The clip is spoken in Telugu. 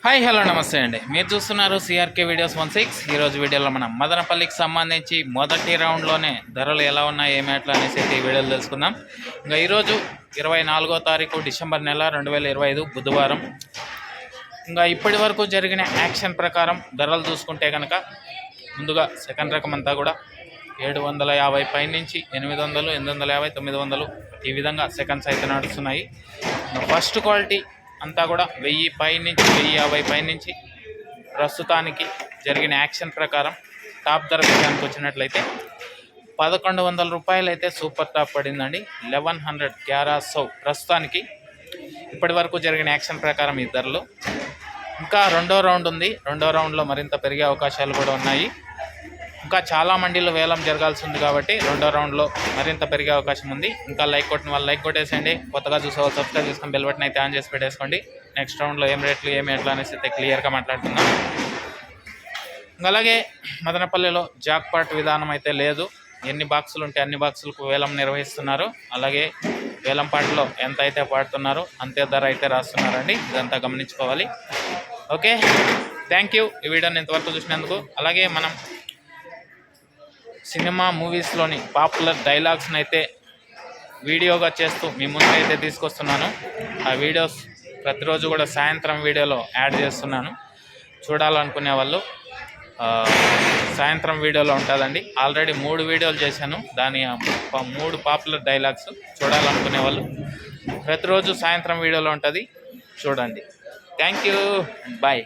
హాయ్ హలో నమస్తే అండి. మీరు చూస్తున్నారు సిఆర్కే వీడియోస్ 16. ఈరోజు వీడియోలో మనం మదనపల్లికి సంబంధించి మొదటి రౌండ్లోనే ధరలు ఎలా ఉన్నాయి ఏమి ఎట్లా అనేసి ఈ వీడియోలో తెలుసుకుందాం. ఇంకా ఈరోజు 24వ తారీఖు డిసెంబర్ నెల 2025 బుధవారం. ఇంకా ఇప్పటి వరకు జరిగిన యాక్షన్ ప్రకారం ధరలు చూసుకుంటే కనుక ముందుగా సెకండ్ రకం అంతా కూడా 750 పై నుంచి 800, 850, 900 ఈ విధంగా సెకండ్స్ అయితే నడుస్తున్నాయి. ఫస్ట్ క్వాలిటీ అంతా కూడా 1000 పై నుంచి 1050 పై నుంచి ప్రస్తుతానికి జరిగిన యాక్షన్ ప్రకారం టాప్ ధర విషయానికి వచ్చినట్లయితే 1100 రూపాయలు అయితే సూపర్ టాప్ పడిందండి. 1100 1100 ప్రస్తుతానికి ఇప్పటి వరకు జరిగిన యాక్షన్ ప్రకారం ఈ ధరలు. ఇంకా రెండో రౌండ్ ఉంది. రెండో రౌండ్లో మరింత పెరిగే అవకాశాలు కూడా ఉన్నాయి. ఇంకా చాలా మండీలు వేలం జరగాల్సి ఉంది కాబట్టి రెండో రౌండ్లో మరింత పెరిగే అవకాశం ఉంది. ఇంకా లైక్ కొట్టిన వాళ్ళు లైక్ కొట్టేసేయండి. కొత్తగా చూసే వాళ్ళు సబ్స్క్రైబ్ చేసుకొని బెల్ బటన్ అయితే ఆన్ చేసి పెట్టేసుకోండి. నెక్స్ట్ రౌండ్లో ఏం రేట్లు ఏమి ఎట్లా అనేసి అయితే క్లియర్గా మాట్లాడుతున్నాం. అలాగే మదనపల్లిలో జాక్పాట్ విధానం అయితే లేదు. ఎన్ని బాక్సులు ఉంటే అన్ని బాక్సులకు వేలం నిర్వహిస్తున్నారు. అలాగే వేలం పాటలో ఎంత అయితే పాడుతున్నారో అంతే ధర అయితే రాస్తున్నారండి. ఇదంతా గమనించుకోవాలి. ఓకే, థ్యాంక్ యూ ఈ వీడియోని ఇంతవరకు చూసినందుకు. అలాగే మనం సినిమా మూవీస్లోని పాపులర్ డైలాగ్స్ని అయితే వీడియోగా చేస్తూ మీ ముందు అయితే తీసుకొస్తున్నాను. ఆ వీడియోస్ ప్రతిరోజు కూడా సాయంత్రం వీడియోలో యాడ్ చేస్తున్నాను. చూడాలనుకునే వాళ్ళు సాయంత్రం వీడియోలో ఉంటుందండి. ఆల్రెడీ 3 వీడియోలు చేశాను. దాని 3 పాపులర్ డైలాగ్స్ చూడాలనుకునే వాళ్ళు ప్రతిరోజు సాయంత్రం వీడియోలో ఉంటుంది, చూడండి. Thank you, bye.